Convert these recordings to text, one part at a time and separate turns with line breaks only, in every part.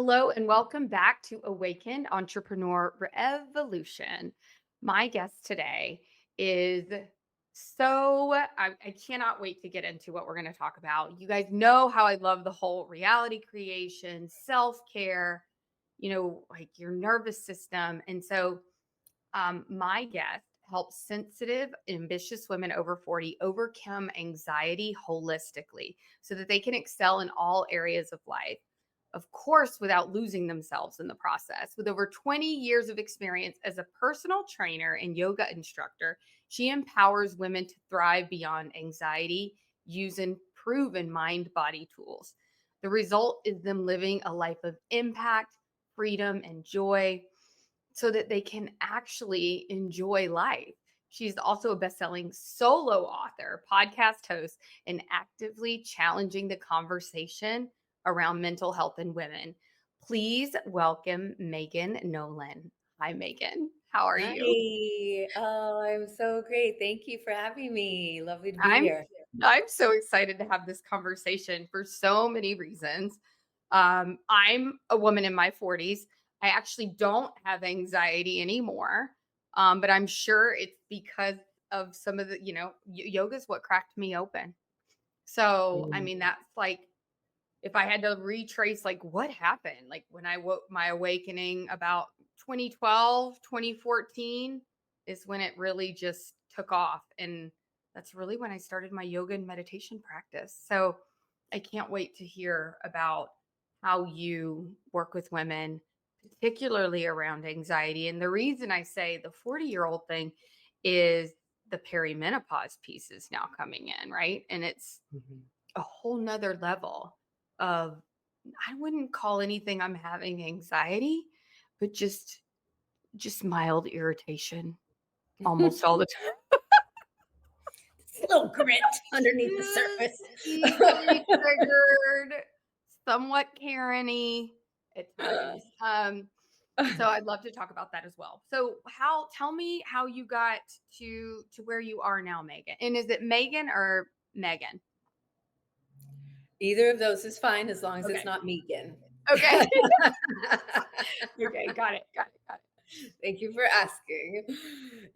Hello and welcome back to Awakened Entrepreneur Revolution. My guest today is I cannot wait to get into what we're going to talk about. You guys know how I love the whole reality creation, self care, like your nervous system. My guest helps sensitive, ambitious women over 40 overcome anxiety holistically so that they can excel in all areas of life. Of course, without losing themselves in the process. With over 20 years of experience as a personal trainer and yoga instructor, she empowers women to thrive beyond anxiety using proven mind body tools. The result is them living a life of impact, freedom, and joy so that they can actually enjoy life. She's also a best-selling solo author, podcast host, and actively challenging the conversation around mental health in women. Please welcome Megan Nolan. Hi, Megan. How are you?
Hi. Oh, I'm so great. Thank you for having me. Lovely to be
I'm
here.
I'm so excited to have this conversation for so many reasons. I'm a woman in my 40s. I actually don't have anxiety anymore. But I'm sure it's because of some of the, yoga is what cracked me open. So, I
Mm.
mean, that's like if I had to retrace like what happened, like when I woke my awakening about 2012, 2014 is when it really just took off. And that's really when I started my yoga and meditation practice. So I can't wait to hear about how you work with women, particularly around anxiety. And the reason I say the 40-year-old thing is the perimenopause piece is now coming in, right? And it's
Mhm.
a whole nother level of I wouldn't call anything I'm having anxiety, but just mild irritation almost all the time.
It's a little grit underneath the
Just
surface.
easily triggered, somewhat Karen-y at times. So I'd love to talk about that as well. So how tell me how you got to where you are now, Megan. And is it Megan or Megan?
Either of those is fine as long as it's
Okay.
not Megan.
Okay. Okay, got it. Got it. Got it.
Thank you for asking.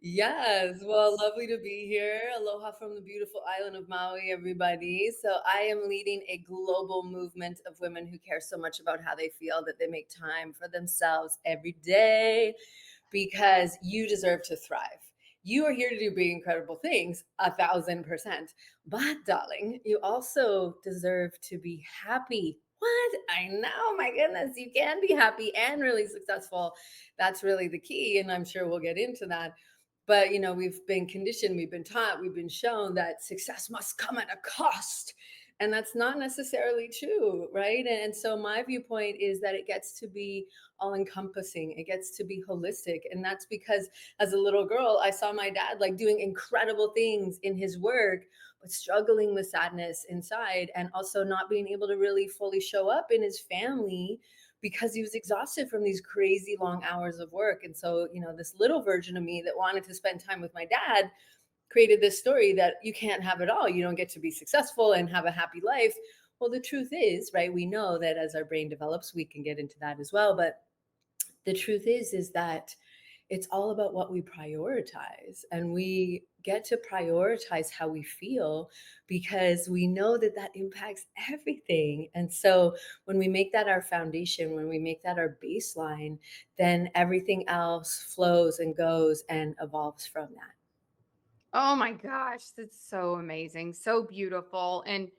Yes, well, lovely to be here. Aloha from the beautiful island of Maui, everybody. So, I am leading a global movement of women who care so much about how they feel that they make time for themselves every day because you deserve to thrive. You are here to do big, incredible things, 1,000%. But, darling, you also deserve to be happy. What? I know, my goodness, you can be happy and really successful. That's really the key. And I'm sure we'll get into that. But, we've been conditioned, we've been taught, we've been shown that success must come at a cost. And that's not necessarily true, right? And so my viewpoint is that it gets to be all encompassing, it gets to be holistic. And that's because as a little girl, I saw my dad like doing incredible things in his work, but struggling with sadness inside and also not being able to really fully show up in his family because he was exhausted from these crazy long hours of work. And so, this little version of me that wanted to spend time with my dad created this story that you can't have it all. You don't get to be successful and have a happy life. Well, the truth is, right? We know that as our brain develops, we can get into that as well. But the truth is that it's all about what we prioritize, and we get to prioritize how we feel because we know that that impacts everything. And so when we make that our foundation, when we make that our baseline, then everything else flows and goes and evolves from that.
Oh my gosh, that's so amazing. So beautiful. And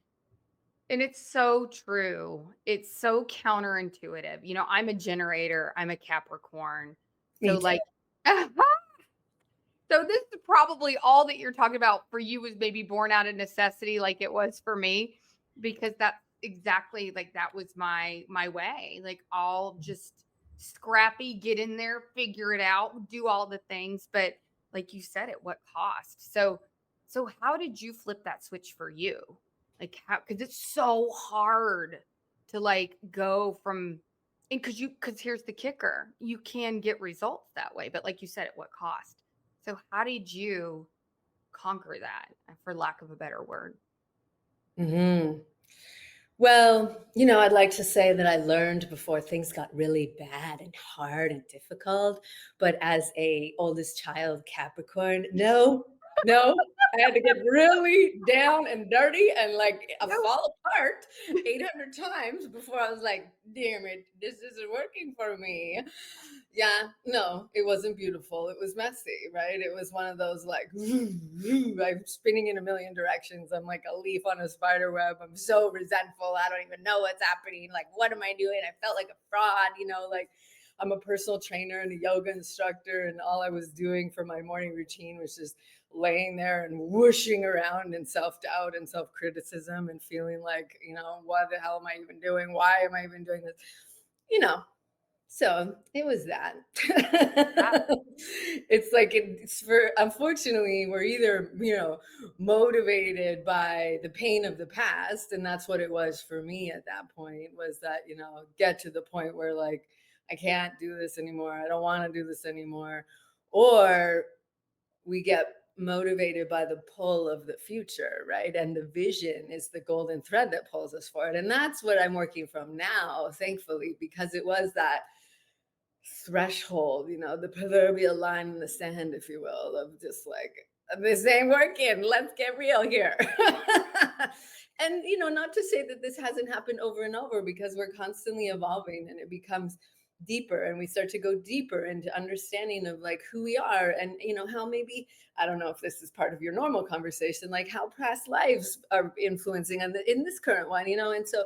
it's so true. It's so counterintuitive. I'm a generator, I'm a Capricorn. So
Me too.
like so this is probably all that you're talking about for you was maybe born out of necessity like it was for me because that's exactly like that was my way. Like all just scrappy, get in there, figure it out, do all the things, but like you said, at what cost? So how did you flip that switch for you? Like how cuz it's so hard to like go from and cuz here's the kicker. You can get results that way, but like you said, at what cost? So how did you conquer that, for lack of a better word?
Mhm. Well, I'd like to say that I learned before things got really bad and hard and difficult, but as a oldest child Capricorn, no, no, I had to get really down and dirty and like
Nope.
fall apart 800 times before I was like, damn it, this isn't working for me. Yeah, no, it wasn't beautiful. It was messy, right? It was one of those like, I'm spinning in a million directions. I'm like a leaf on a spider web. I'm so resentful. I don't even know what's happening. Like, what am I doing? I felt like a fraud, like I'm a personal trainer and a yoga instructor, and all I was doing for my morning routine was just laying there and whooshing around in self doubt and self criticism and feeling like, what the hell am I even doing? Why am I even doing this? You know, so it was that.
Yeah.
It's like it's for unfortunately, we're either, motivated by the pain of the past, and that's what it was for me at that point, was that, get to the point where like I can't do this anymore. I don't want to do this anymore. Or we get motivated by the pull of the future, right? And the vision is the golden thread that pulls us forward. And that's what I'm working from now, thankfully, because it was that threshold, the proverbial line in the sand, if you will, of just like, this ain't working. Let's get real here. And, not to say that this hasn't happened over and over, because we're constantly evolving and it becomes deeper and we start to go deeper into understanding of like who we are, and how maybe, I don't know if this is part of your normal conversation, like how past lives are influencing on in this current one, and so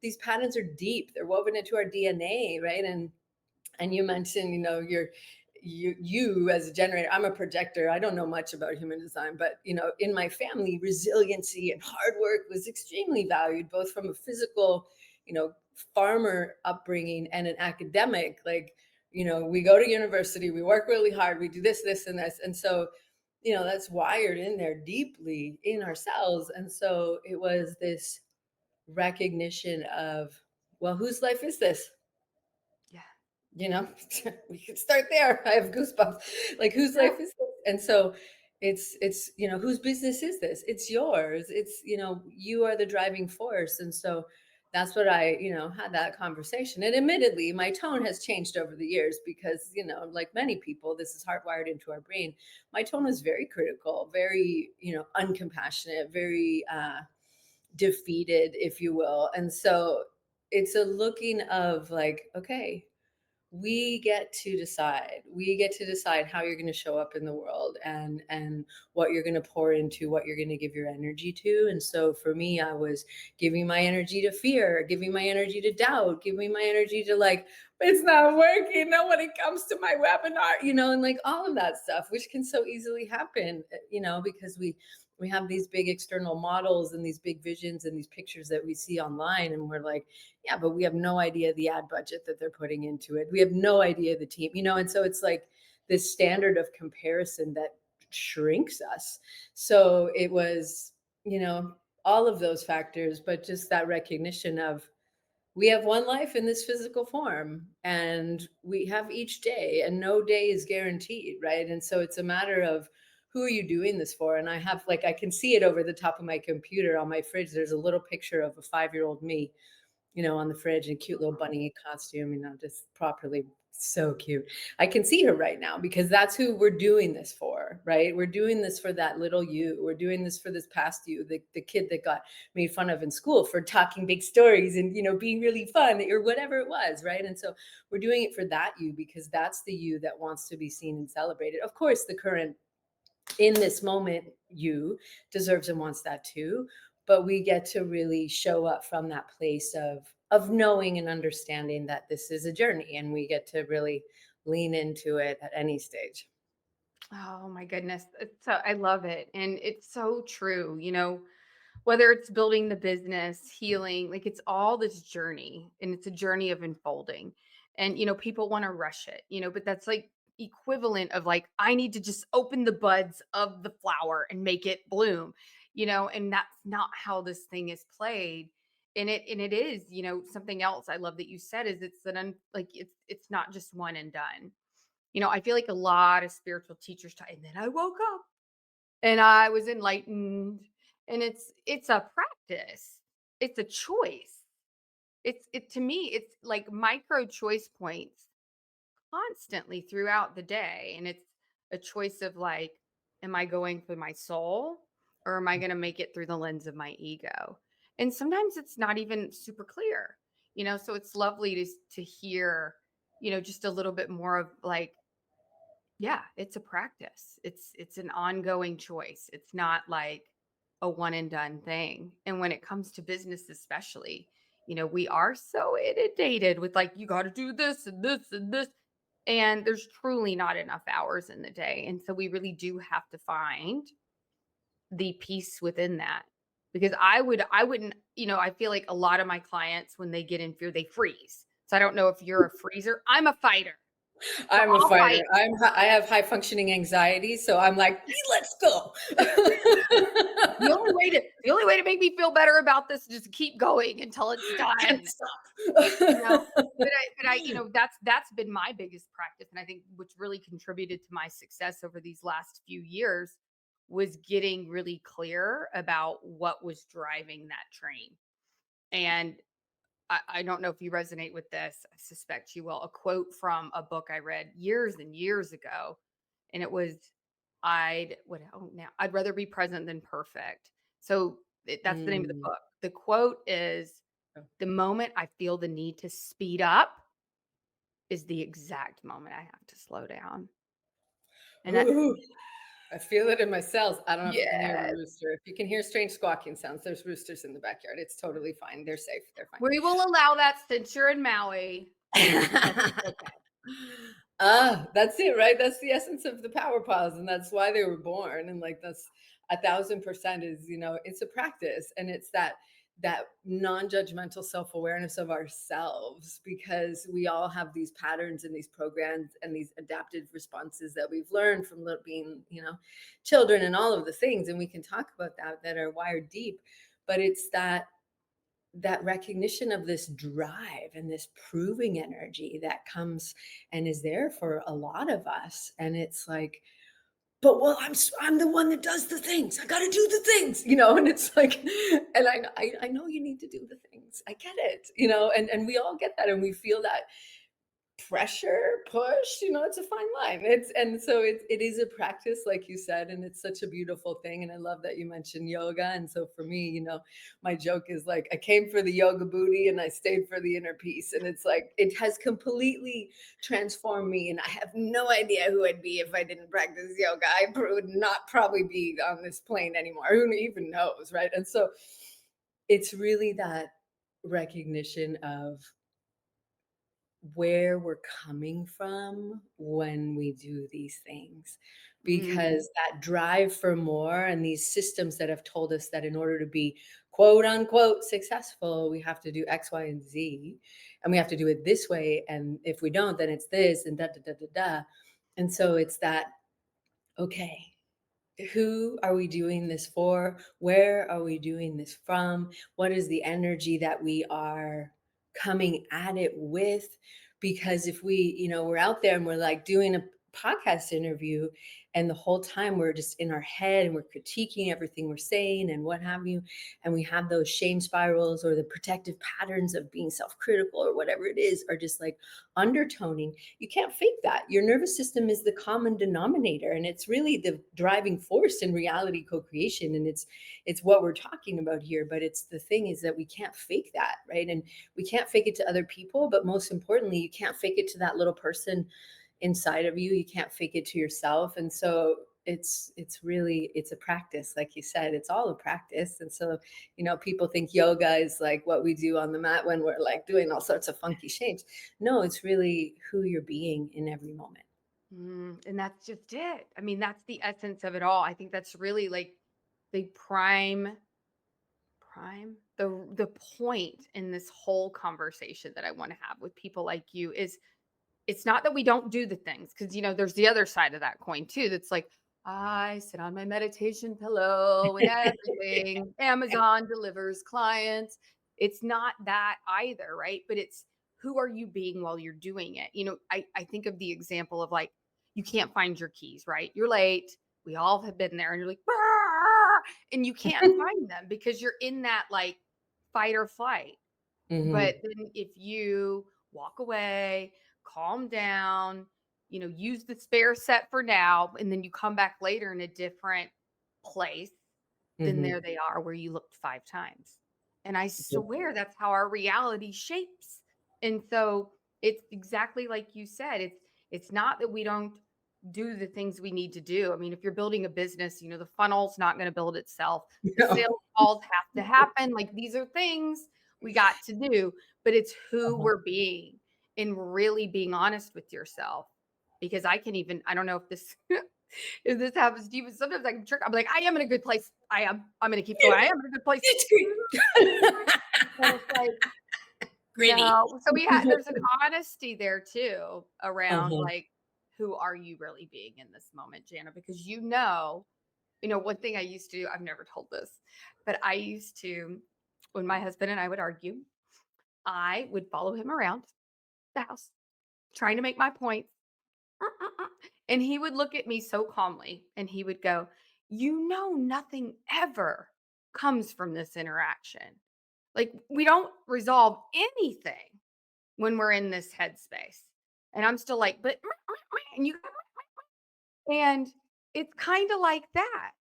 these patterns are deep, they're woven into our DNA, right? And you mentioned, you as a generator. I'm a projector. I don't know much about human design, but in my family, resiliency and hard work was extremely valued, both from a physical, farmer upbringing and an academic. Like, we go to university, we work really hard, we do this, and this. And so, that's wired in there deeply in ourselves. And so it was this recognition of, well, whose life is this?
Yeah.
you know we could start there. I have goosebumps. Like, whose
Yeah.
life is this? And so it's whose business is this? It's yours. It's, you are the driving force. And so that's what I, had that conversation. And admittedly, my tone has changed over the years because, like many people, this is hardwired into our brain. My tone was very critical, very, uncompassionate, very defeated, if you will. And so it's a looking of like, okay, we get to decide how you're going to show up in the world, and what you're going to pour into, what you're going to give your energy to. And so for me, I was giving my energy to fear, giving my energy to doubt, giving my energy to like, it's not working, nobody comes to my webinar, and like all of that stuff, which can so easily happen, because we have these big external models and these big visions and these pictures that we see online, and we're like, yeah, but we have no idea the ad budget that they're putting into it. We have no idea the team, and so it's like this standard of comparison that shrinks us. So it was, all of those factors, but just that recognition of, we have one life in this physical form, and we have each day, and no day is guaranteed, right? And so it's a matter of, who are you doing this for? And I have, like, I can see it over the top of my computer on my fridge. There's a little picture of a 5-year-old me, on the fridge, in a cute little bunny costume, just properly, so cute. I can see her right now because that's who we're doing this for, right? We're doing this for that little you. We're doing this for this past you, the kid that got made fun of in school for talking big stories and, being really fun or whatever it was, right? And so we're doing it for that you, because that's the you that wants to be seen and celebrated. Of course, the current, in this moment, you deserves and wants that too, but we get to really show up from that place of knowing and understanding that this is a journey, and we get to really lean into it at any stage.
Oh my goodness. I love it. And it's so true. Whether it's building the business, healing, like it's all this journey, and it's a journey of unfolding. And, people want to rush it, but that's like equivalent of like, I need to just open the buds of the flower and make it bloom, and that's not how this thing is played. And it is, something else I love that you said is like it's not just one and done. I feel like a lot of spiritual teachers and then I woke up and I was enlightened, and it's a practice. It's a choice. It to me, it's like micro choice points constantly throughout the day. And it's a choice of like, am I going for my soul or am I going to make it through the lens of my ego? And sometimes it's not even super clear, so it's lovely to hear, just a little bit more of like, yeah, it's a practice. It's an ongoing choice. It's not like a one and done thing. And when it comes to business especially, we are so inundated with like you got to do this and this and this, and there's truly not enough hours in the day. And so we really do have to find the peace within that. Because I wouldn't, I feel like a lot of my clients when they get in fear, they freeze. So I don't know if you're a freezer. I'm a fighter. So
I'm a
I'll
fighter.
fight.
I have high functioning anxiety, so I'm like, let's go.
The only way to make me feel better about this is just keep going until it's
Can't
done, you know?
stop.
But that's been my biggest practice, and I think which really contributed to my success over these last few years was getting really clear about what was driving that train. And I don't know if you resonate with this. I suspect you will. A quote from a book I read years and years ago, and it was, I'd rather be present than perfect. So that's the name of the
Mm.
book. The quote is, the moment I feel the need to speed up is the exact moment I have to slow down. And that,
Ooh, I feel it in my cells. I don't know if you can hear the
yes,
rooster. If you can hear strange squawking sounds, there's roosters in the backyard. It's totally fine. They're safe. They're fine.
we will allow that since you're in Maui. That's okay.
Ah, that's it, right? That's the essence of the power pause, and that's why they were born. And like that's 1,000% is, it's a practice, and it's that non-judgmental self-awareness of ourselves because we all have these patterns and these programs and these adaptive responses that we've learned from being, children and all of the things. And we can talk about that are wired deep, but it's that recognition of this drive and this proving energy that comes and is there for a lot of us. And it's like, but well, I'm the one that does the things. I got to do the things, and it's like, and I know you need to do the things. I get it, and we all get that, and we feel that pressure, push, it's a fine line. And so it is a practice, like you said, and it's such a beautiful thing. And I love that you mentioned yoga. And so for me, my joke is like I came for the yoga booty and I stayed for the inner peace. And it's like it has completely transformed me. And I have no idea who I'd be if I didn't practice yoga. I would not probably be on this plane anymore. Who even knows, right? And so it's really that recognition of where we're coming from when we do these things
Mm,
because that drive for more and these systems that have told us that in order to be quote unquote successful we have to do x y and z and we have to do it this way and if we don't then it's this and da da da da da and so it's that okay, who are we doing this for? Where are we doing this from? What is the energy that we are coming at it with? Because if we, we're out there and we're like doing a podcast interview and the whole time we're just in our head and we're critiquing everything we're saying and what have you, and we have those shame spirals or the protective patterns of being self-critical or whatever it is, are just like undertoning, you can't fake that. Your nervous system is the common denominator and it's really the driving force in reality co-creation and it's what we're talking about here, but it's the thing is that we can't fake that, right? And we can't fake it to other people, but most importantly, you can't fake it to that little person inside of you. You can't fake it to yourself. And so it's a practice, like you said, it's all a practice. And so people think yoga is like what we do on the mat when we're like doing all sorts of funky shapes. No, it's really who you're being in every moment.
and that's just it. I mean, that's the essence of it all. I think that's really like the the point in this whole conversation that I want to have with people like you is it's not that we don't do the things because there's the other side of that coin too. That's like I sit on my meditation pillow and everything. Amazon delivers clients. It's not that either, right? But it's who are you being while you're doing it? I think of the example of like you can't find your keys, right? You're late. We all have been there, and you're like, "Brr," and you can't find them because you're in that like fight or flight.
Mhm.
But then if you walk away, calm down, use the spare set for now, and then you come back later in a different place, then
Mhm.
there they are where you looked 5 times. And I swear that's how our reality shapes. And so it's exactly like you said. It's not that we don't do the things we need to do. I mean, if you're building a business, the funnel's not going to build itself. The
No.
sales calls have to happen. Like these are things we got to do, but it's who
Uh-huh.
we're being and really being honest with yourself. Because I don't know if this if this happens to you, but sometimes I can trick. I'm like, I am in a good place. I am. I'm gonna keep going. I am in a good place.
It's great.
And it's like,
Gritty.
no. So there's an honesty there too around
Uh-huh.
like, who are you really being in this moment, Jana? Because one thing I used to do, I've never told this, but I used to, when my husband and I would argue, I would follow him around the house trying to make my point. And he would look at me so calmly and he would go, nothing ever comes from this interaction. Like, we don't resolve anything when we're in this headspace. And I'm still like, but, and and it's kind of like that,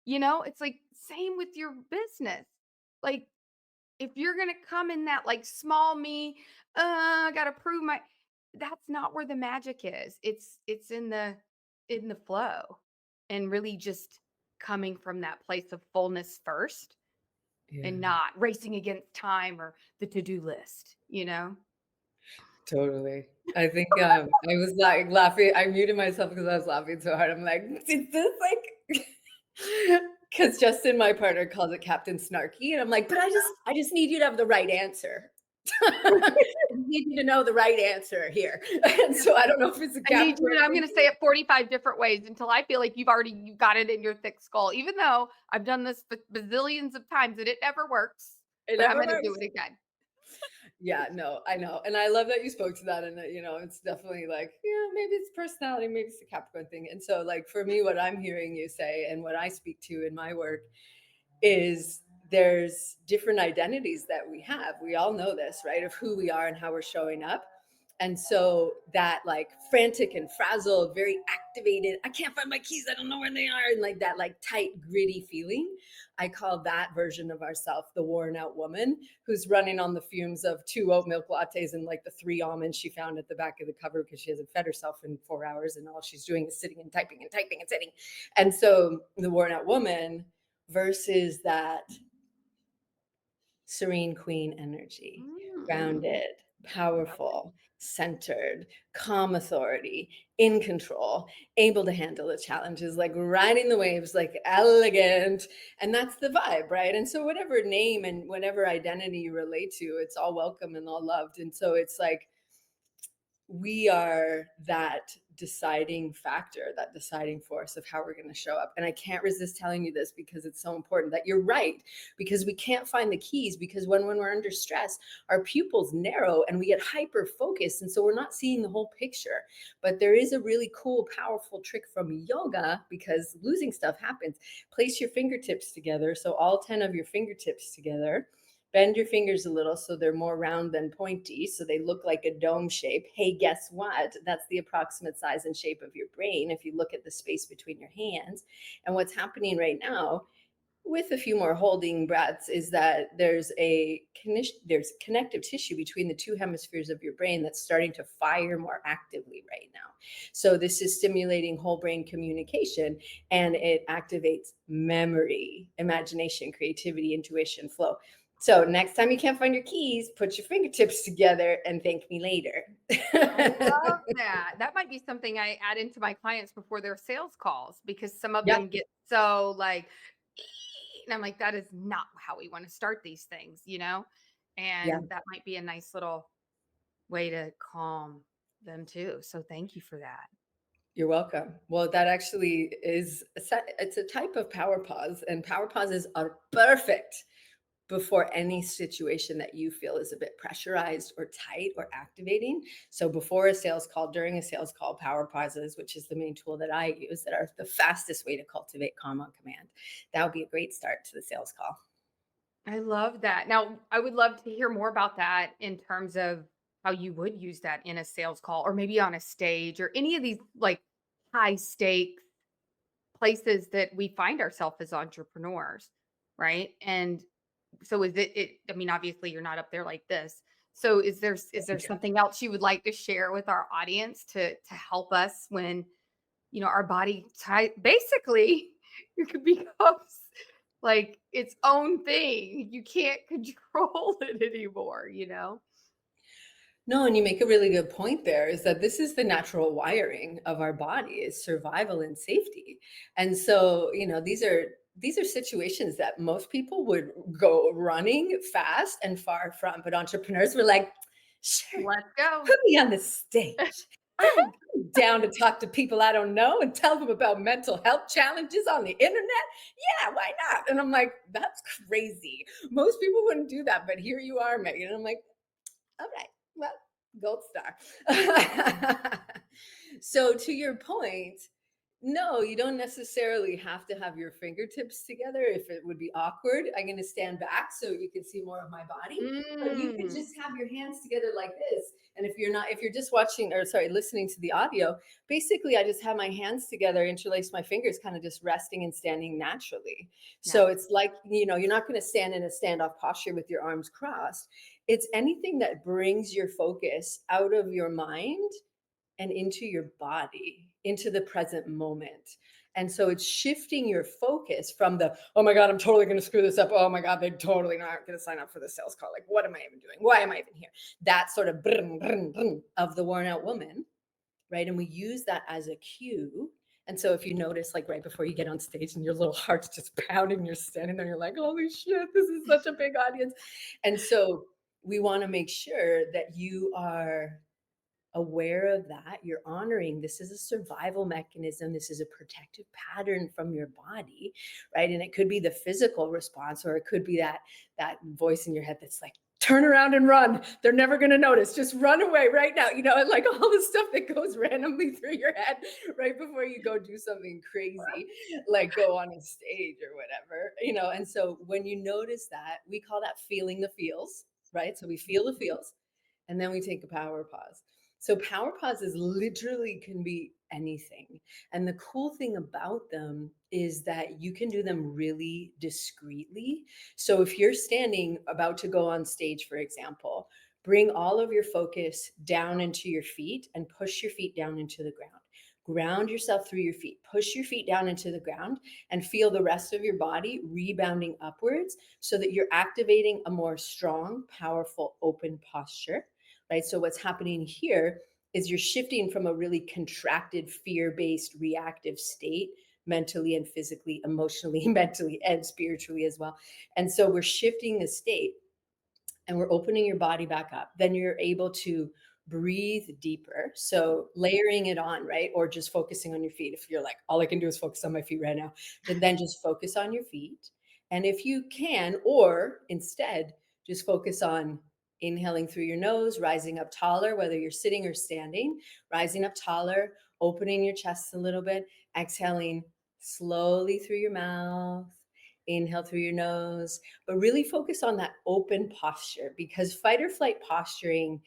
it's like, same with your business. Like, if you're gonna come in that like small me, I gotta prove that's not where the magic is. It's in the flow and really just coming from that place of fullness first
Yeah,
and not racing against time or the to-do list.
totally. I think, I was, like, laughing I muted myself because I was laughing so hard. I'm like, "Is this, like" 'cause Justin, my partner, calls it Captain Snarky, and I'm like, "But I just need you to have the right answer. I need you to know the right answer here." And so I don't know if it's a
I need you
Capricorn
I'm
thing.
gonna say it 45 different ways until I feel like you got it in your thick skull, even though I've done this bazillions of times and it never works,
It
but I'm
never
gonna do
works.
it again.
Yeah, no, I know, and I love that you spoke to that, and that, it's definitely like, yeah, maybe it's personality, maybe it's a Capricorn thing, and so, like, for me, what I'm hearing you say and what I speak to in my work is there's different identities that we have. We all know this, right? Of who we are and how we're showing up. And so that like frantic and frazzled, very activated, I can't find my keys, I don't know where they are, and like that like tight, gritty feeling. I call that version of ourself the worn out woman who's running on the fumes of 2 oat milk lattes and like the 3 almonds she found at the back of the cupboard because she hasn't fed herself in 4 hours and all she's doing is sitting and typing and typing and sitting. And so the worn out woman versus that serene queen energy,
Mm.
grounded,
Love it.
powerful, centered, calm authority, in control, able to handle the challenges, like riding the waves, like elegant. And that's the vibe, right? And so, whatever name and whatever identity you relate to, it's all welcome and all loved. And so, it's like, we are that deciding factor, that deciding force of how we're going to show up. And I can't resist telling you this because it's so important that you're right, because we can't find the keys because when we're under stress, our pupils narrow and we get hyper focused. And so we're not seeing the whole picture. But there is a really cool, powerful trick from yoga because losing stuff happens. Place your fingertips together. So all 10 of your fingertips together. Bend your fingers a little so they're more round than pointy, so they look like a dome shape. Hey, guess what? That's the approximate size and shape of your brain if you look at the space between your hands. And what's happening right now, with a few more holding breaths, is that there's connective tissue between the two hemispheres of your brain that's starting to fire more actively right now. So this is stimulating whole brain communication, and it activates memory, imagination, creativity, intuition, flow. So next time you can't find your keys, put your fingertips together and thank me later.
I love that. That might be something I add into my clients before their sales calls because some of
Yep.
them get so like, and I'm like, that is not how we want to start these things.
Yeah,
And that might be a nice little way to calm them too. So thank you for that.
you're welcome. Well, that actually is it's a type of power pause, and power pauses are perfect before any situation that you feel is a bit pressurized or tight or activating. So before a sales call, during a sales call, power pauses, which is the main tool that I use, that are the fastest way to cultivate calm on command. That would be a great start to the sales call.
I love that. Now, I would love to hear more about that in terms of how you would use that in a sales call or maybe on a stage or any of these like high stakes places that we find ourselves as entrepreneurs, right? And so I mean, obviously you're not up there like this. So is there something else you would like to share with our audience to help us when, our body basically it becomes like its own thing. You can't control it anymore.
No, and you make a really good point there is that this is the natural wiring of our body is survival and safety. And so, these are situations that most people would go running fast and far from, but entrepreneurs were like, sure,
Let's go.
put me on the stage. I'm down to talk to people I don't know and tell them about mental health challenges on the internet. Yeah, why not? And I'm like, that's crazy. Most people wouldn't do that, but here you are, Megan. And I'm like, all right. Well, gold star. So to your point, no, you don't necessarily have to have your fingertips together. If it would be awkward, I'm going to stand back so you can see more of my body. But you could
Mm.
just have your hands together like this. And if you're just watching or sorry, listening to the audio, basically I just have my hands together, interlace my fingers, kind of just resting and standing naturally. So
Nice.
it's like, you're not going to stand in a standoff posture with your arms crossed. It's anything that brings your focus out of your mind and into your body, into the present moment. And so it's shifting your focus from the, oh my God, I'm totally going to screw this up. Oh my God, they're totally not going to sign up for the sales call. Like, what am I even doing? Why am I even here? That sort of brum, brum, brum of the worn out woman, right? And we use that as a cue. And so if you notice, like right before you get on stage and your little heart's just pounding, you're standing there, you're like, holy shit, this is such a big audience. And so we want to make sure that you are aware of that. You're honoring this is a survival mechanism. This is a protective pattern from your body, right? And it could be the physical response, or it could be that voice in your head that's like, turn around and run. They're never going to notice. Just run away right now. And like all the stuff that goes randomly through your head right before you go do something crazy, like go on a stage or whatever. And so when you notice that, we call that feeling the feels, right? So we feel the feels and then we take a power pause. So power pauses literally can be anything. And the cool thing about them is that you can do them really discreetly. So if you're standing about to go on stage, for example, bring all of your focus down into your feet and push your feet down into the ground. Ground yourself through your feet, push your feet down into the ground, and feel the rest of your body rebounding upwards so that you're activating a more strong, powerful, open posture, right? So what's happening here is you're shifting from a really contracted, fear-based, reactive state mentally and physically, emotionally, mentally, and spiritually as well. And so we're shifting the state and we're opening your body back up. Then you're able to breathe deeper. So layering it on, right? Or just focusing on your feet. If you're like, all I can do is focus on my feet right now, then just focus on your feet. And if you can, or instead, just focus on inhaling through your nose, rising up taller, whether you're sitting or standing, rising up taller, opening your chest a little bit, exhaling slowly through your mouth, inhale through your nose, but really focus on that open posture because fight or flight posturing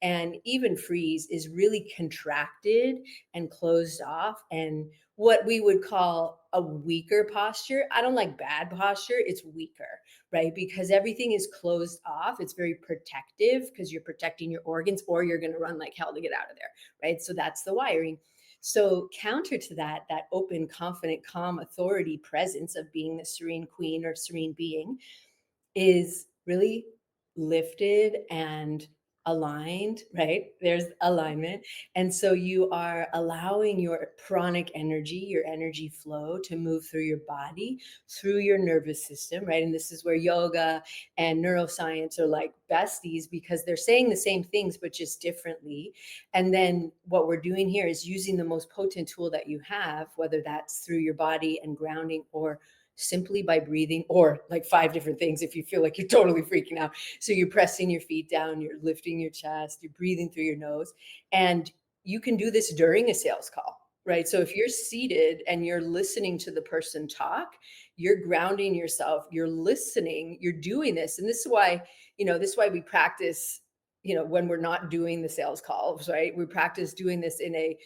and even freeze is really contracted and closed off and what we would call a weaker posture. I don't like bad posture, it's weaker, right? Because everything is closed off. It's very protective because you're protecting your organs or you're going to run like hell to get out of there, right? So that's the wiring. So counter to that open, confident, calm, authority presence of being the serene queen or serene being is really lifted and aligned, right? There's alignment. And so you are allowing your pranic energy, your energy flow to move through your body, through your nervous system, right? And this is where yoga and neuroscience are like besties because they're saying the same things, but just differently. And then what we're doing here is using the most potent tool that you have, whether that's through your body and grounding or simply by breathing, or like 5 different things if you feel like you're totally freaking out. So you're pressing your feet down, you're lifting your chest, you're breathing through your nose. And you can do this during a sales call. right? So if you're seated and you're listening to the person talk, you're grounding yourself, you're listening, you're doing this. And this is why, this is why we practice, when we're not doing the sales calls, right? We practice doing this in a,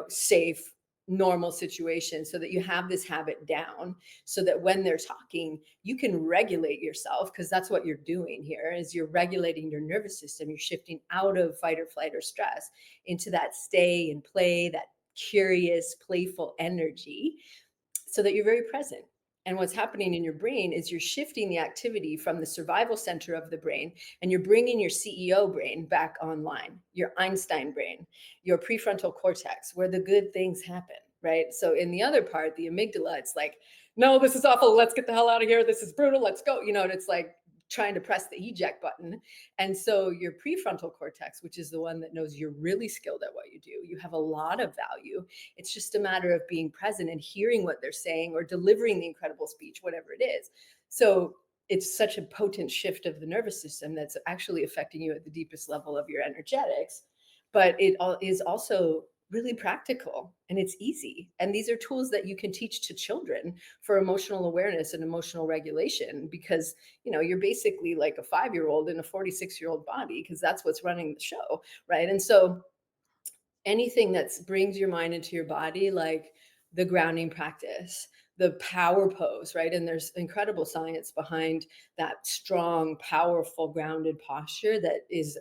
safe, normal situation so that you have this habit down so that when they're talking, you can regulate yourself because that's what you're doing here is you're regulating your nervous system. You're shifting out of fight or flight or stress into that stay and play, that curious, playful energy so that you're very present. And what's happening in your brain is you're shifting the activity from the survival center of the brain and you're bringing your CEO brain back online, your Einstein brain, your prefrontal cortex, where the good things happen, right? So in the other part, the amygdala, it's like, no, this is awful. Let's get the hell out of here. This is brutal. Let's go. And it's like trying to press the eject button. And so your prefrontal cortex, which is the one that knows you're really skilled at what you do, you have a lot of value. It's just a matter of being present and hearing what they're saying or delivering the incredible speech, whatever it is. So it's such a potent shift of the nervous system that's actually affecting you at the deepest level of your energetics. But it is also really practical and it's easy. And these are tools that you can teach to children for emotional awareness and emotional regulation because, you're basically like a 5-year-old in a 46-year-old body because that's what's running the show, right? And so anything that brings your mind into your body, like the grounding practice, the power pose, right? And there's incredible science behind that strong, powerful, grounded posture that is,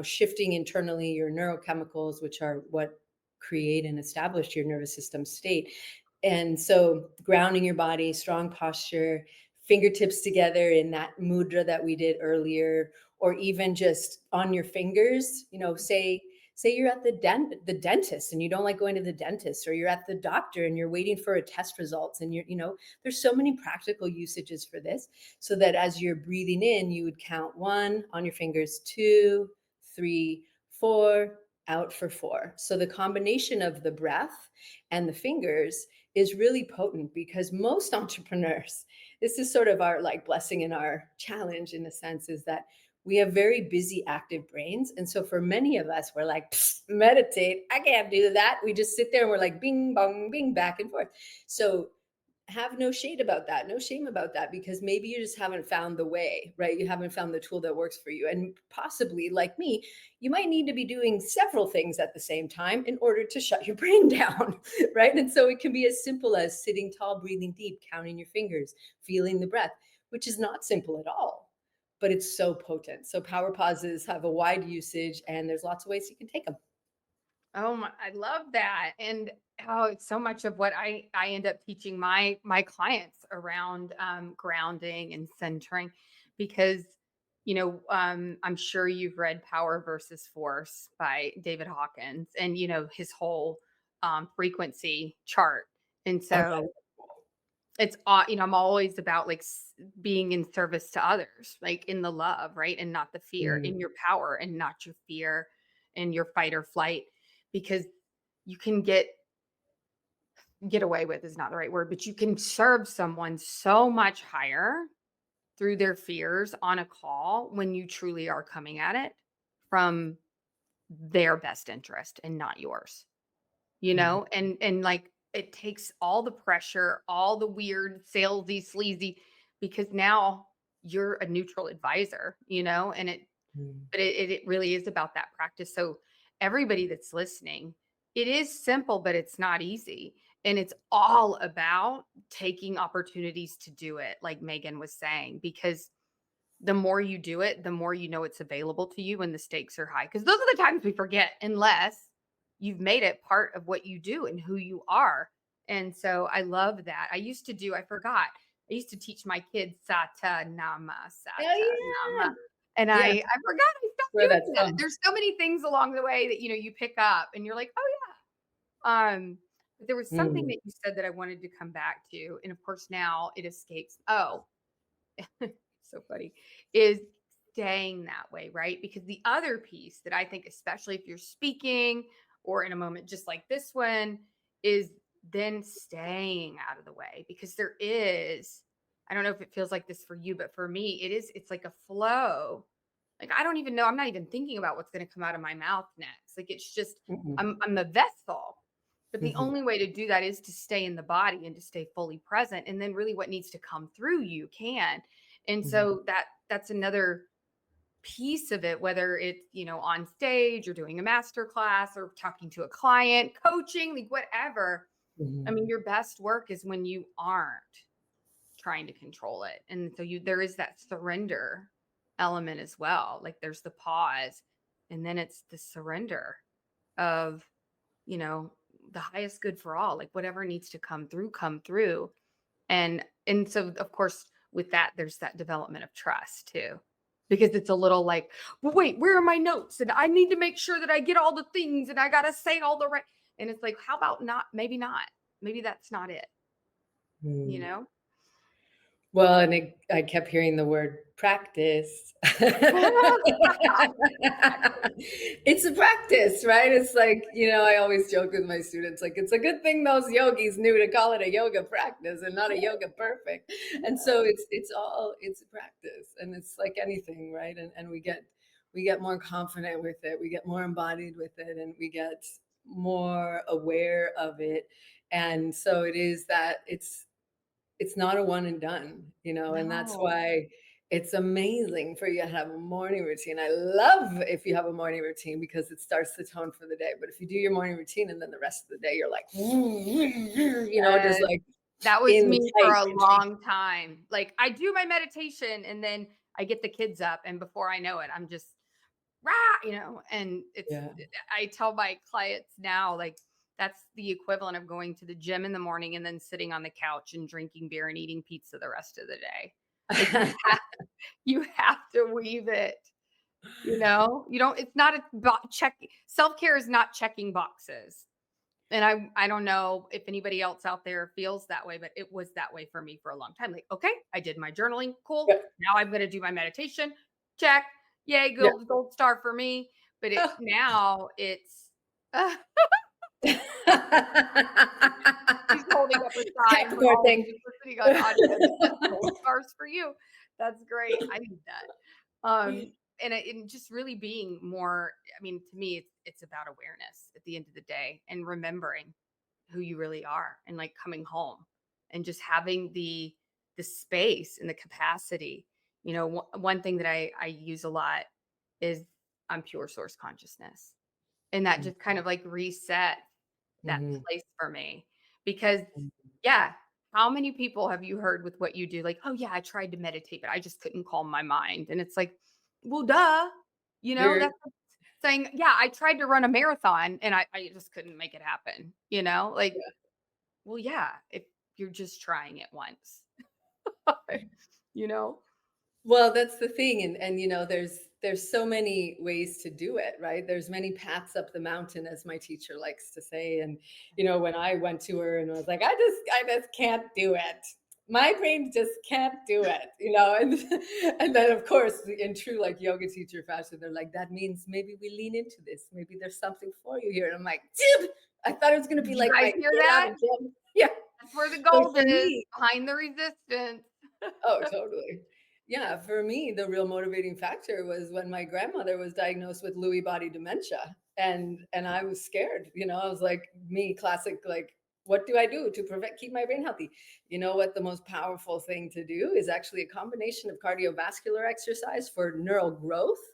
shifting internally your neurochemicals, which are what create and establish your nervous system state. And so, grounding your body, strong posture, fingertips together in that mudra that we did earlier, or even just on your fingers, say you're at the dentist and you don't like going to the dentist, or you're at the doctor and you're waiting for a test results and there's so many practical usages for this so that as you're breathing in you would count 1 on your fingers, 2, 3, 4, out for 4. So the combination of the breath and the fingers is really potent because most entrepreneurs, this is sort of our like blessing and our challenge in a sense, is that we have very busy, active brains. And so for many of us, we're like, meditate. I can't do that. We just sit there and we're like, bing, bong, bing, back and forth. So have no shade about that, no shame about that, because maybe you just haven't found the way, right? You haven't found the tool that works for you. And possibly, like me, you might need to be doing several things at the same time in order to shut your brain down, right? And so it can be as simple as sitting tall, breathing deep, counting your fingers, feeling the breath, which is not simple at all, but it's so potent. So power pauses have a wide usage and there's lots of ways you can take them.
Oh my, I love that. And oh, it's so much of what I end up teaching my clients around grounding and centering because I'm sure you've read Power versus Force by David Hawkins and his whole frequency chart. And
Oh,
so I'm always about like being in service to others, like in the love, right? And not the fear,
mm,
in your power and not your fear and your fight or flight, because you can get away with is not the right word, but you can serve someone so much higher through their fears on a call when you truly are coming at it from their best interest and not yours.
mm,
And like it takes all the pressure, all the weird salesy sleazy, because now you're a neutral advisor, and
mm,
it really is about that practice. So everybody that's listening, it is simple, but it's not easy. And it's all about taking opportunities to do it, like Megan was saying, because the more you do it, the more you know it's available to you when the stakes are high. Because those are the times we forget, unless you've made it part of what you do and who you are. And so I love that. I forgot. I used to teach my kids sata
oh
nama. And
yeah,
I forgot I stopped
where that's
doing that.
from.
There's so many things along the way that you pick up and you're like, oh yeah. But there was something
Mm,
that you said that I wanted to come back to. And of course now it escapes. Oh, so funny, is staying that way, right? Because the other piece that I think, especially if you're speaking or in a moment just like this one, is then staying out of the way because I don't know if it feels like this for you, but for me, it's like a flow. Like I don't even know, I'm not even thinking about what's going to come out of my mouth next. Like it's just,
mm-mm,
I'm the vessel. But the
Mhm,
only way to do that is to stay in the body and to stay fully present. And then really what needs to come through you can. And
mhm,
so that's another piece of it, whether it's, on stage or doing a master class or talking to a client, coaching, like whatever. I
mhm.
mean, your best work is when you aren't trying to control it. And so there is that surrender element as well. Like there's the pause and then it's the surrender of, you know, the highest good for all, like whatever needs to come through. And so of course with that there's that development of trust too. Because it's a little like, well, wait, where are my notes? And I need to make sure that I get all the things and I gotta say all the right. And it's like, how about not? Maybe not. Maybe that's not it, you
Mm.
know?
Well, and I kept hearing the word practice. It's a practice, right? It's like, I always joke with my students, like, it's a good thing those yogis knew to call it a yoga practice and not a yoga perfect. And so it's a practice, and it's like anything, right? And we get more confident with it, we get more embodied with it, and we get more aware of it. And so it is that it's not a one and done, and that's
No.
why it's amazing for you to have a morning routine. I love if you have a morning routine because it starts the tone for the day. But if you do your morning routine and then the rest of the day, you're like, just
Yes.
like
That was
in the
me for
tight
a
and shaky.
long time. Like I do my meditation and then I get the kids up and before I know it, I'm just rah, and
Yeah.
I tell my clients now, like, that's the equivalent of going to the gym in the morning and then sitting on the couch and drinking beer and eating pizza the rest of the day. Like you have to weave it, You don't it's not a check self-care is not checking boxes. And I don't know if anybody else out there feels that way, but it was that way for me for a long time. Like, okay, I did my journaling, cool.
Yeah.
Now I'm gonna do my meditation. Check. Yay,
Yeah.
gold star for me. But now it's she's holding up a sign for
Capricorn
all of
thing.
you listening on audio that says gold stars for you. That's great. I need that. And just really being more, I mean, to me, it's about awareness at the end of the day and remembering who you really are and like coming home and just having the space and the capacity. One thing that I use a lot is I'm pure source consciousness. And that just kind of like reset that
Mhm.
place for me. Because
Mhm.
yeah, how many people have you heard with what you do? Like, oh yeah, I tried to meditate, but I just couldn't calm my mind. And it's like, well, duh.
You're
That's like saying, yeah, I tried to run a marathon and I just couldn't make it happen. Like, well, yeah, if you're just trying it once, you know?
Well, that's the thing, and there's so many ways to do it, right? There's many paths up the mountain, as my teacher likes to say. And when I went to her and was like, I just can't do it. My brain just can't do it, and and then of course in true like yoga teacher fashion, they're like, that means maybe we lean into this. Maybe there's something for you here. And I'm like, dude, I thought it was gonna
Did
be
you
like
guys
my
hear
get out
that?
of gym. Yeah.
That's where the
But
gold
for
is,
me,
behind the resistance.
oh, totally. Yeah, for me, the real motivating factor was when my grandmother was diagnosed with Lewy body dementia, and I was scared. I was like, me, classic, like, what do I do to keep my brain healthy? You know what? The most powerful thing to do is actually a combination of cardiovascular exercise for neural growth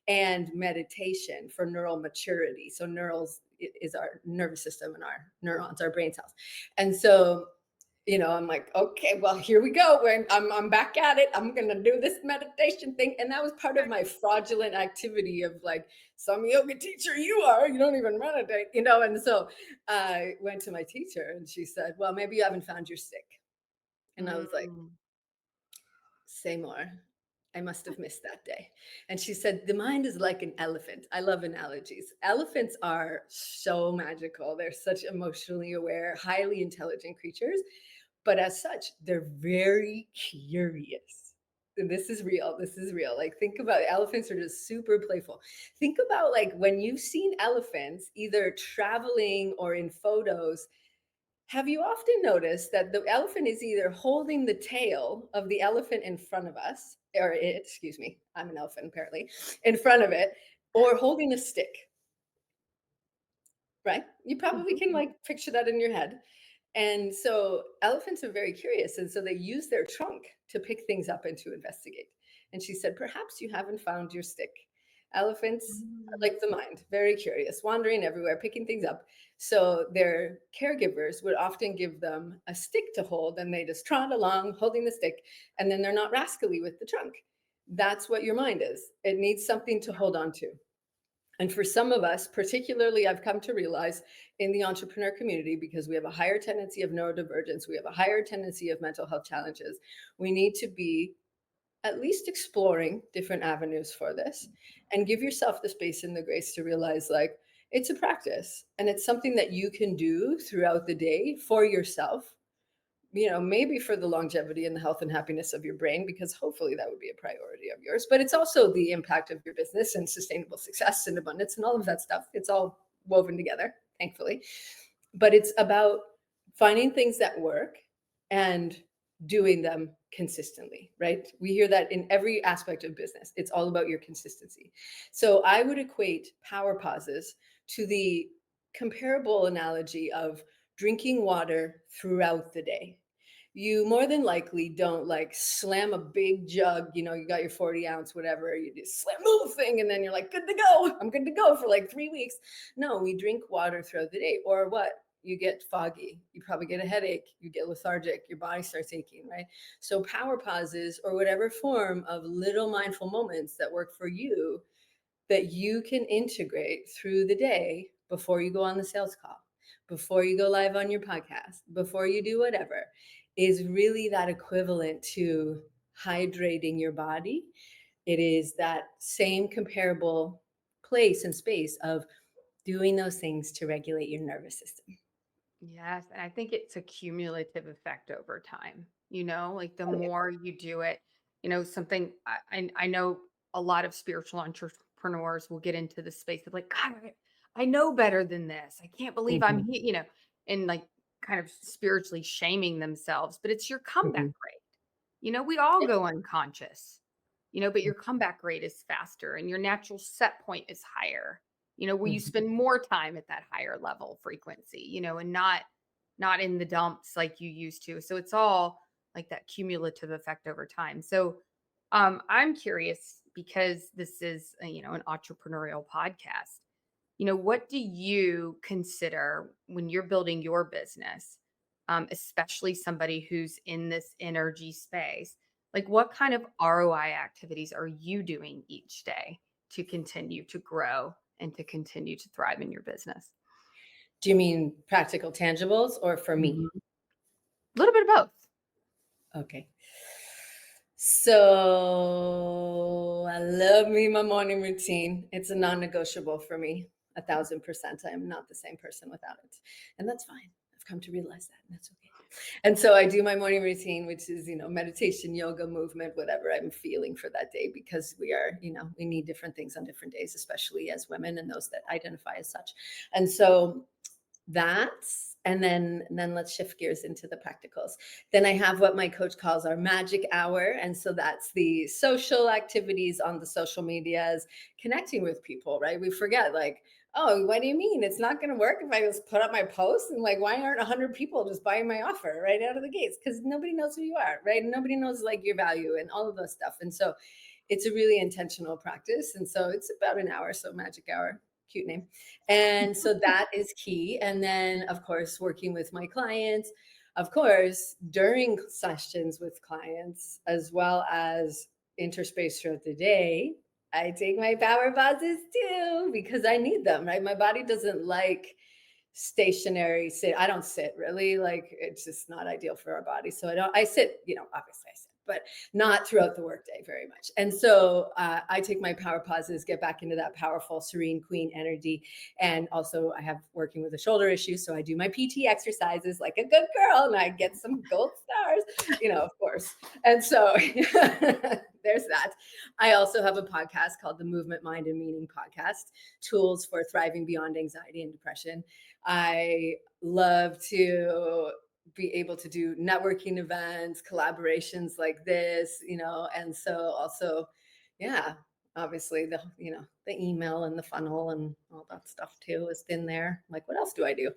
and meditation for neural maturity. So neurals is our nervous system and our neurons, our brain cells, and so I'm like, okay, well, here we go. I'm back at it. I'm gonna do this meditation thing, and that was part of my fraudulent activity of like, some yoga teacher you are. You don't even meditate, And so I went to my teacher, and she said, "Well, maybe you haven't found your stick." And I was like,
Mm.
"Say more." I must have missed that day. And she said, "The mind is like an elephant." I love analogies. Elephants are so magical. They're such emotionally aware, highly intelligent creatures. But as such, they're very curious. And this is real. This is real. Like, think about elephants are just super playful. Think about like when you've seen elephants either traveling or in photos, have you often noticed that the elephant is either holding the tail of the elephant in front of us, or it, excuse me, I'm an elephant apparently, in front of it, or holding a stick, right? You probably
Mhm.
can like picture that in your head. And so elephants are very curious. And so they use their trunk to pick things up and to investigate. And she said, perhaps you haven't found your stick. Elephants are
Mm.
like the mind, very curious, wandering everywhere, picking things up. So their caregivers would often give them a stick to hold, and they just trot along holding the stick, and then they're not rascally with the trunk. That's what your mind is. It needs something to hold on to. And for some of us, particularly, I've come to realize in the entrepreneur community, because we have a higher tendency of neurodivergence, we have a higher tendency of mental health challenges, we need to be at least exploring different avenues for this and give yourself the space and the grace to realize like it's a practice and it's something that you can do throughout the day for yourself, maybe for the longevity and the health and happiness of your brain, because hopefully that would be a priority of yours. But it's also the impact of your business and sustainable success and abundance and all of that stuff. It's all woven together, thankfully. But it's about finding things that work and doing them consistently, right? We hear that in every aspect of business. It's all about your consistency. So I would equate power pauses to the comparable analogy of drinking water throughout the day. You more than likely don't like slam a big jug, you got your 40 ounce, whatever, you just slam the whole thing and then you're like, good to go. I'm good to go for like 3 weeks. No, we drink water throughout the day. Or what? You get foggy, you probably get a headache, you get lethargic, your body starts aching, right? So, power pauses or whatever form of little mindful moments that work for you that you can integrate through the day before you go on the sales call, before you go live on your podcast, before you do whatever, is really that equivalent to hydrating your body. It is that same comparable place and space of doing those things to regulate your nervous system.
Yes, and I think it's a cumulative effect over time. Like the
Oh, yeah.
more you do it, something I know a lot of spiritual entrepreneurs will get into the space of like, God, I know better than this. I can't believe I'm
Mhm,
here, and like kind of spiritually shaming themselves, but it's your comeback
mhm.
rate. We all go unconscious, but your comeback rate is faster and your natural set point is higher, where you
Mhm.
spend more time at that higher level frequency, and not in the dumps like you used to. So it's all like that cumulative effect over time. So I'm curious because this is an entrepreneurial podcast. What do you consider when you're building your business, especially somebody who's in this energy space? Like, what kind of ROI activities are you doing each day to continue to grow and to continue to thrive in your business?
Do you mean practical tangibles or for me?
A little bit of both.
Okay. So I love me my morning routine. It's a non-negotiable for me. 1,000%. I am not the same person without it. And that's fine. I've come to realize that, and that's okay. And so I do my morning routine, which is, meditation, yoga, movement, whatever I'm feeling for that day, because we need different things on different days, especially as women and those that identify as such. And so that's and then let's shift gears into the practicals. Then I have what my coach calls our magic hour, and so that's the social activities on the social medias, connecting with people, right? We forget like, oh, what do you mean it's not going to work if I just put up my post, and like, why aren't 100 people just buying my offer right out of the gates? Because nobody knows who you are, right? Nobody knows like your value and all of those stuff. And so it's a really intentional practice. And so it's about an hour. So magic hour, cute name. And so that is key. And then, of course, working with my clients, of course, during sessions with clients, as well as interspace throughout the day, I take my power pauses too because I need them, right? My body doesn't like stationary sit. I don't sit really, like it's just not ideal for our body. So I sit, obviously I sit, but not throughout the workday very much. And so I take my power pauses, get back into that powerful Serene Queen energy. And also I have working with a shoulder issue. So I do my PT exercises like a good girl and I get some gold stars, of course. And so there's that. I also have a podcast called the Movement, Mind, and Meaning Podcast, Tools for Thriving Beyond Anxiety and Depression. I love to be able to do networking events, collaborations like this, and so also, yeah, obviously the email and the funnel and all that stuff too is in there. Like, what else do I do?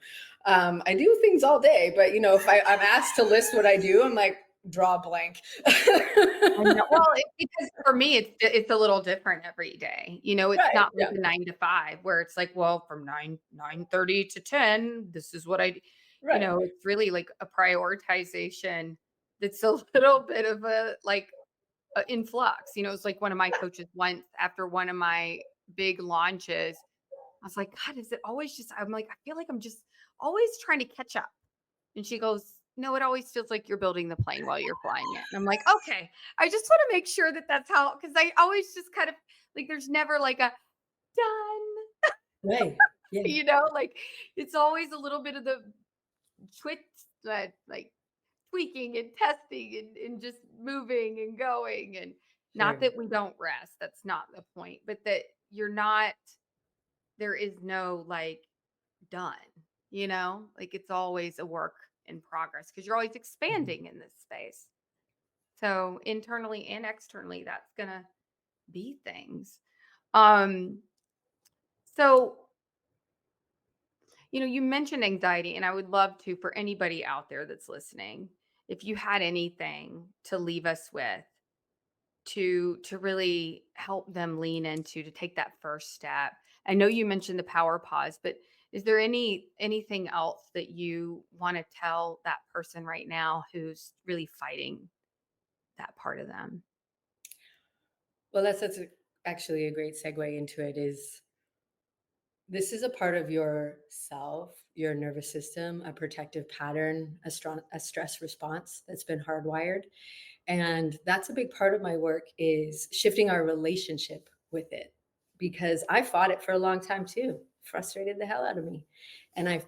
I do things all day, but if I'm asked to list what I do, I'm like, draw a blank.
I know. Well, because for me, it's a little different every day. It's
Right.
not like
Yeah.
a 9 to 5 where it's like, well, from 9:30 to 10, this is what I do.
Right.
It's really like a prioritization that's a little bit of a like in flux. It's like one of my coaches once after one of my big launches, I was like, God, is it always just, I'm like, I feel like I'm just always trying to catch up. And she goes, no, it always feels like you're building the plane while you're flying it. And I'm like, okay, I just want to make sure that that's how, because I always just kind of like, there's never like a done,
Right. Yeah.
like it's always a little bit of the twitch, like tweaking and testing and just moving and going. And not
Sure.
that we don't rest, that's not the point, but that you're not, there is no like done, like it's always a work in progress because you're always
Mhm.
expanding in this space. So internally and externally, that's gonna be things. Um, so you mentioned anxiety, and I would love to for anybody out there that's listening, if you had anything to leave us with to really help them lean into to take that first step. I know you mentioned the power pause, but is there anything else that you want to tell that person right now who's really fighting that part of them?
Well, actually a great segue into it. Is this is a part of your self, your nervous system, a protective pattern, a stress response that's been hardwired. And that's a big part of my work is shifting our relationship with it because I fought it for a long time too, frustrated the hell out of me. And I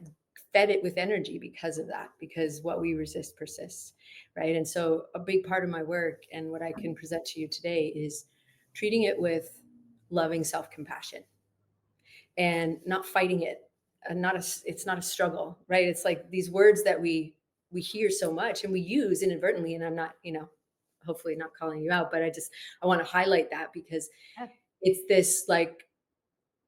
fed it with energy because of that, because what we resist persists, right? And so a big part of my work and what I can present to you today is treating it with loving self-compassion and not fighting it, and it's not a struggle, right? It's like these words that we hear so much and we use inadvertently, and I'm not, hopefully not calling you out, but I want to highlight that because
Yeah.
it's this like,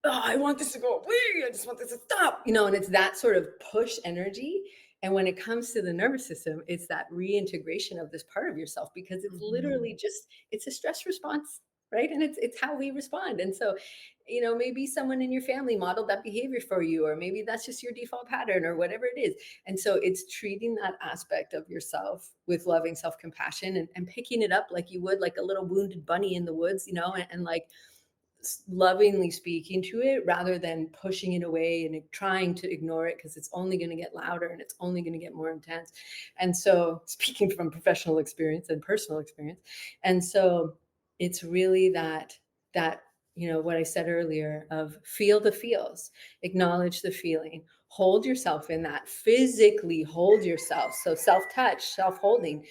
oh, I want this to go away, I just want this to stop, and it's that sort of push energy. And when it comes to the nervous system, it's that reintegration of this part of yourself because it's
Mhm.
literally just it's a stress response, right? And it's how we respond. And so, maybe someone in your family modeled that behavior for you, or maybe that's just your default pattern or whatever it is. And so it's treating that aspect of yourself with loving self-compassion and picking it up like you would like a little wounded bunny in the woods, and like lovingly speaking to it rather than pushing it away and trying to ignore it because it's only going to get louder and it's only going to get more intense. And so, speaking from professional experience and personal experience, and so it's really that what I said earlier of feel the feels, acknowledge the feeling, hold yourself in that, physically hold yourself. So self-touch, self-holding,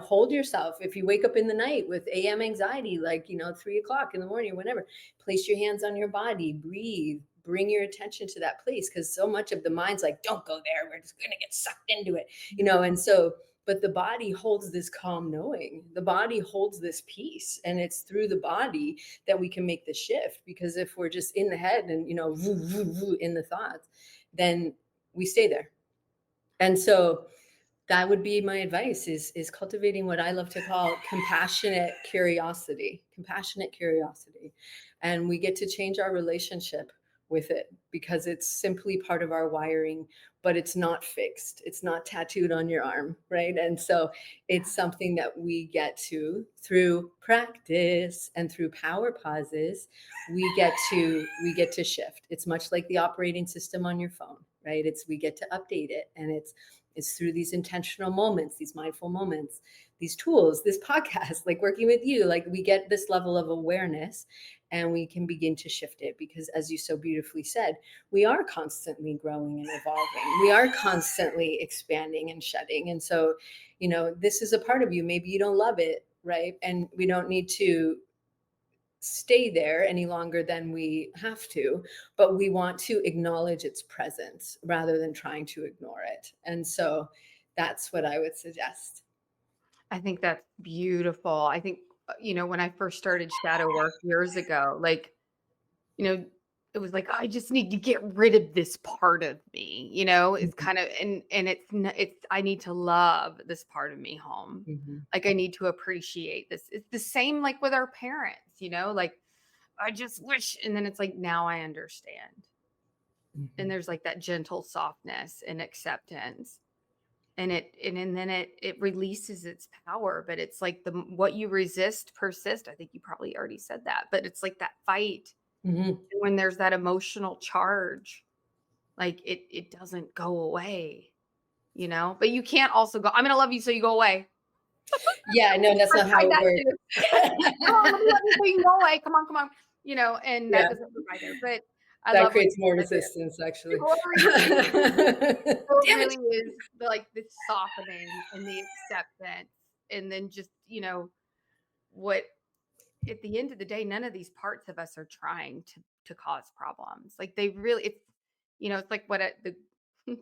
hold yourself. If you wake up in the night with AM anxiety, like 3 o'clock in the morning, whenever, place your hands on your body, breathe, bring your attention to that place because so much of the mind's like, don't go there. We're just going to get sucked into it, and so, but the body holds this calm knowing. The body holds this peace. And it's through the body that we can make the shift. Because if we're just in the head and, woo, woo, woo, in the thoughts, then we stay there. And so that would be my advice is cultivating what I love to call compassionate curiosity. And we get to change our relationship with it because it's simply part of our wiring, but it's not fixed. It's not tattooed on your arm, right? And so it's something that we get to through practice and through power pauses, we get to shift. It's much like the operating system on your phone, right? We get to update it, and it's through these intentional moments, these mindful moments, these tools, this podcast, like working with you, like we get this level of awareness and we can begin to shift it because, as you so beautifully said, we are constantly growing and evolving. We are constantly expanding and shedding. And so, this is a part of you. Maybe you don't love it, right? And we don't need to stay there any longer than we have to, but we want to acknowledge its presence rather than trying to ignore it. And so that's what I would suggest.
I think that's beautiful. I think when I first started shadow work years ago, like, you know, it was like, I just need to get rid of this part of me, it's
Mhm,
kind of, and it's, I need to love this part of me home.
mhm,
Like, I need to appreciate this. It's the same like with our parents, like, I just wish, and then it's like, now I understand. And
mhm,
there's like that gentle softness and acceptance. And then it releases its power, but it's like what you resist persist. I think you probably already said that, but it's like that fight.
mhm.
And when there's that emotional charge, like it doesn't go away, but you can't also go, I'm gonna love you so you go away.
Yeah, no, that's
I've
not how
tried
it
that too. Come on, let me love you
works.
so you can go away. Come on, come on. And that
Yeah,
doesn't work either. But I
that
love what
creates
you
more
said there.
resistance, actually.
People are resisting. So it
Damn it.
really is like this softening and the acceptance. And then just, what at the end of the day, none of these parts of us are trying to cause problems. Like they really, it's like what the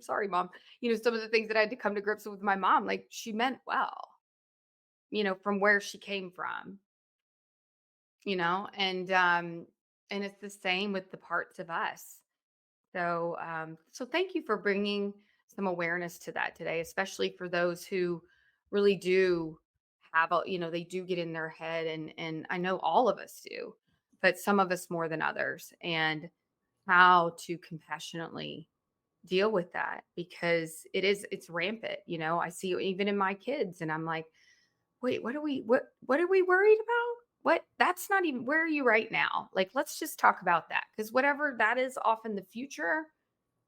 sorry, mom. Some of the things that I had to come to grips with my mom, like she meant well, from where she came from, and it's the same with the parts of us. So thank you for bringing some awareness to that today, especially for those who really do they do get in their head, and I know all of us do, but some of us more than others, and how to compassionately deal with that because it's rampant. I see it even in my kids, and I'm like, wait, what are we worried about? What That's not even, where are you right now? Like, let's just talk about that, because whatever that is off in the future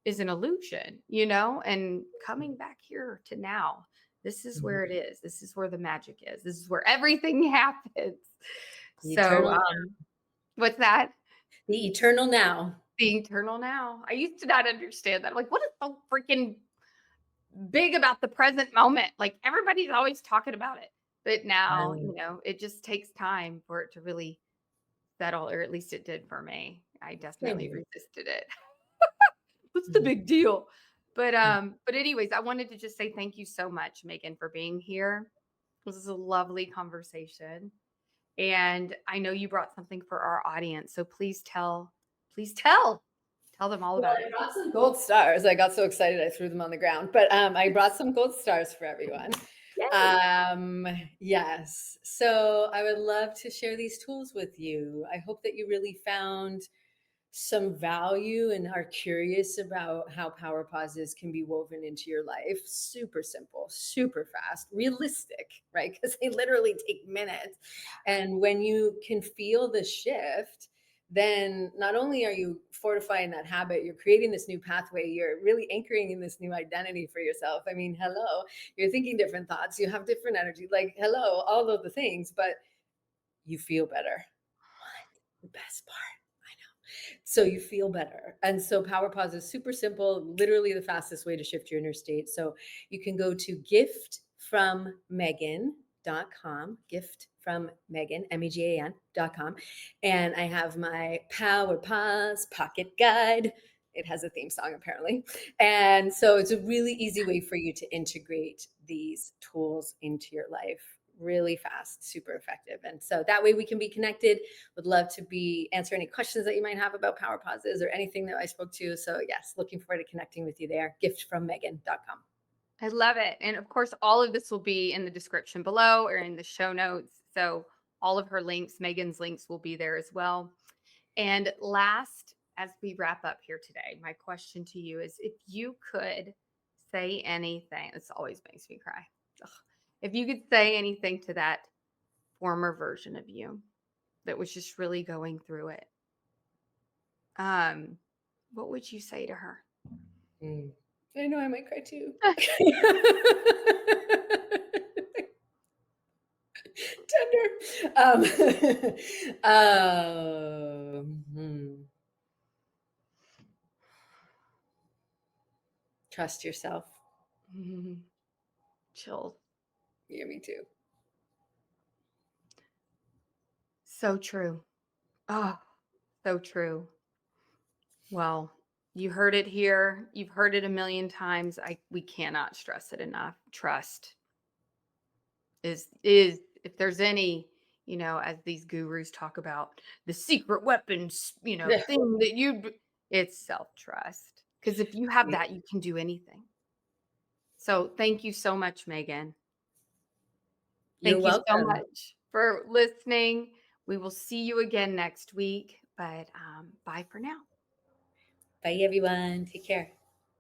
is an illusion, and coming back here to now, this is
Mhm.
where it is. This is where the magic is. This is where everything happens.
The
So,
eternal
what's that?
the eternal now.
The eternal now. I used to not understand that. I'm like, what is so freaking big about the present moment? Like, everybody's always talking about it. But now,
Um,
it just takes time for it to really settle, or at least it did for me. I
Same
definitely
here.
resisted it. What's the
Mhm,
big deal? But
mhm.
but anyways, I wanted to just say thank you so much, Megan, for being here. This is a lovely conversation. And I know you brought something for our audience. So please tell them all
Well,
about
I
it.
brought some gold stars. I got so excited I threw them on the ground, but I brought some gold stars for everyone.
Yay.
Um, yes. So I would love to share these tools with you. I hope that you really found some value and are curious about how power pauses can be woven into your life. Super simple, super fast, realistic, right? Because they literally take minutes. And when you can feel the shift, then not only are you fortifying that habit, you're creating this new pathway, you're really anchoring in this new identity for yourself. I mean, hello, you're thinking different thoughts, you have different energy, like, hello, all of the things, but you feel better. What? The best part. So you feel better. And so Power Pause is super simple, literally the fastest way to shift your inner state. So you can go to giftfrommegan.com, gift from Megan, Megan.com. And I have my Power Pause pocket guide. It has a theme song apparently. And so it's a really easy way for you to integrate these tools into your life really fast, super effective. And so that way we can be connected. Would love to be answer any questions that you might have about power pauses or anything that I spoke to. So yes, looking forward to connecting with you there. Giftfrommegan.com.
I love it. And of course, all of this will be in the description below or in the show notes. So all of her links, Megan's links will be there as well. And last, as we wrap up here today, my question to you is, if you could say anything, this always makes me cry. Ugh. If you could say anything to that former version of you that was just really going through it, um, what would you say to her?
Mm. I know I might cry too. Tender. Trust yourself.
Chills.
Yeah, me too.
So true. Oh, so true. Well, you heard it here. You've heard it a million times. We cannot stress it enough. Trust is if there's any as these gurus talk about the secret weapons,
Yeah.
thing that it's self-trust. Because if you have
Yeah.
that, you can do anything. So thank you so much, Megan.
You're
Thank you so
welcome.
much for listening. We will see you again next week, but bye for now.
Bye, everyone. Take care.